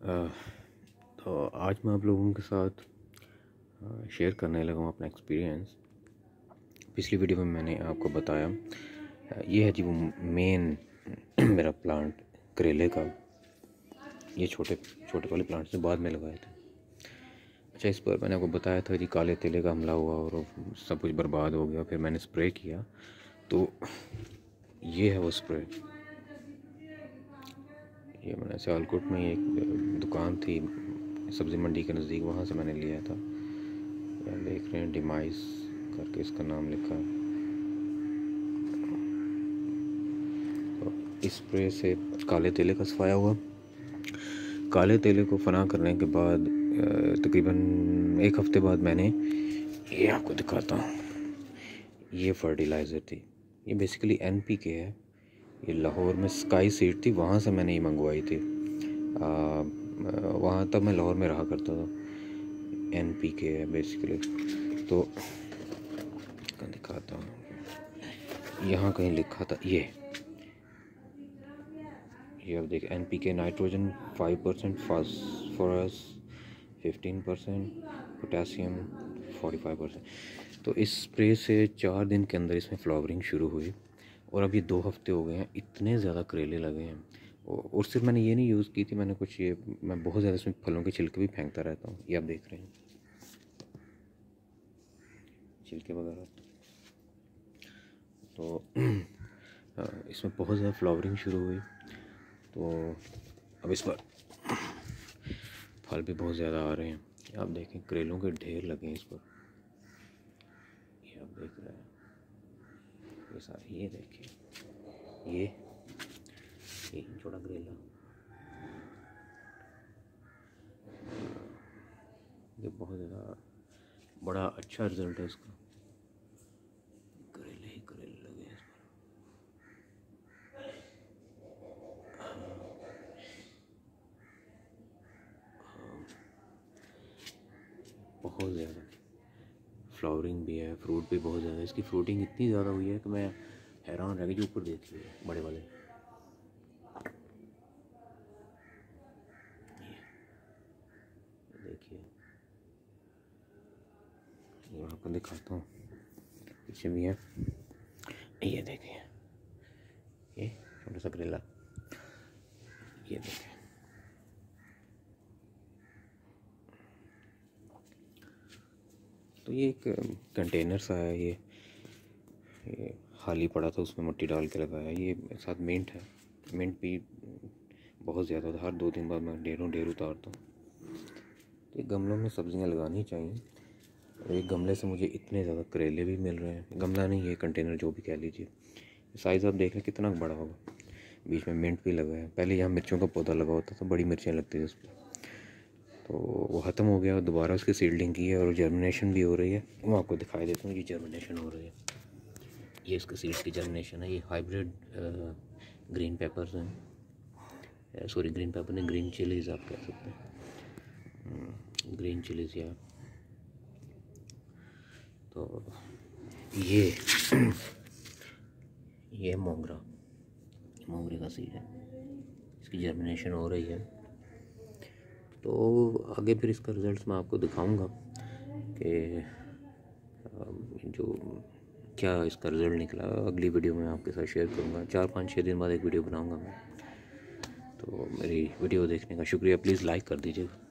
अ, तो आज मैं आप लोगों के साथ शेयर करने लगा हूँ अपना एक्सपीरियंस। पिछली वीडियो में मैंने आपको बताया ये है जी वो मेन मेरा प्लांट करेले का। ये छोटे छोटे वाले प्लांट्स ने बाद में लगाए थे। अच्छा, इस पर मैंने आपको बताया था जी काले तेले का हमला हुआ और सब कुछ बर्बाद हो गया। फिर मैंने स्प्रे किया तो ये है वो स्प्रे। ये मैंने सियालकोट में एक दुकान थी सब्ज़ी मंडी के नज़दीक, वहाँ से मैंने लिया था। आप देख रहे हैं डिमाइस करके इसका नाम लिखा। तो इस स्प्रे से काले तेले का सफाया हुआ। काले तेले को फना करने के बाद तकरीबन एक हफ़्ते बाद मैंने ये आपको दिखाता हूँ, ये फर्टिलाइज़र थी। ये बेसिकली NPK है। ये लाहौर में स्काई सीड थी, वहाँ से मैंने ये मंगवाई थी। वहाँ तब मैं लाहौर में रहा करता था। NPK है बेसिकली। तो दिखाता हूँ, यहाँ कहीं लिखा था ये अब देखिए NPK नाइट्रोजन 5%, फास्फोरस 15%, पोटेशियम 45%। तो इस स्प्रे से 4 दिन के अंदर इसमें फ्लावरिंग शुरू हुई और अभी 2 हफ्ते हो गए हैं, इतने ज़्यादा करेले लगे हैं। और सिर्फ मैंने ये नहीं यूज़ की थी, मैंने कुछ ये मैं बहुत ज़्यादा इसमें फलों के छिलके भी फेंकता रहता हूँ। ये आप देख रहे हैं छिलके वगैरह। तो इसमें बहुत ज़्यादा फ्लावरिंग शुरू हुई। तो अब इस पर फल भी बहुत ज़्यादा आ रहे हैं। आप देखें करेलों के ढेर लगे हैं इस पर। ये आप देख रहे हैं ये सारे, ये देखिए ये छोटा करेला, ये बहुत ज़्यादा बड़ा अच्छा रिज़ल्ट है इसका। करेले ही करेले लगे हैं इस पर। बहुत ज़्यादा फ्लावरिंग भी है, फ्रूट भी बहुत ज़्यादा। इसकी फ्रूटिंग इतनी ज़्यादा हुई है कि मैं हैरान रह गया। जो ऊपर देखिए बड़े वाले, देखिए ये आपको दिखाता हूँ, पीछे भी है। ये देखिए ये छोटा सा करेला, ये देखिए। तो ये एक कंटेनर सा है, ये खाली पड़ा था, उसमें मिट्टी डाल के लगाया। ये साथ मिंट है, मिंट भी बहुत ज़्यादा था। हर 2 दिन बाद मैं ढेर उतारता हूँ। तो ये गमलों में सब्जियाँ लगानी चाहिए। और एक गमले से मुझे इतने ज़्यादा करेले भी मिल रहे हैं। गमला नहीं, ये कंटेनर जो भी कह लीजिए। साइज़ आप देख लें कितना बड़ा होगा। बीच में मिंट भी लगा है। पहले यहाँ मिर्चों का पौधा लगा होता था, बड़ी मिर्चें लगती थी उस पर, तो वो ख़त्म हो गया। दोबारा उसकी सीडलिंग की है और जर्मिनेशन भी हो रही है। मैं आपको दिखाई देता हूँ, ये जर्मिनेशन हो रही है। ये इसके सीड्स की जर्मिनेशन है। ये हाइब्रिड ग्रीन पेपर्स हैं, सॉरी ग्रीन पेपर नहीं, ग्रीन चिलीज़ आप कह सकते हैं, ग्रीन चिलीज़। या तो ये मोगरे का सीड है, इसकी जर्मिनेशन हो रही है। तो आगे फिर इसका रिज़ल्ट मैं आपको दिखाऊंगा कि जो क्या इसका रिज़ल्ट निकला। अगली वीडियो में आपके साथ शेयर करूंगा। 4-5-6 दिन बाद एक वीडियो बनाऊंगा मैं। तो मेरी वीडियो देखने का शुक्रिया। प्लीज़ लाइक कर दीजिएगा।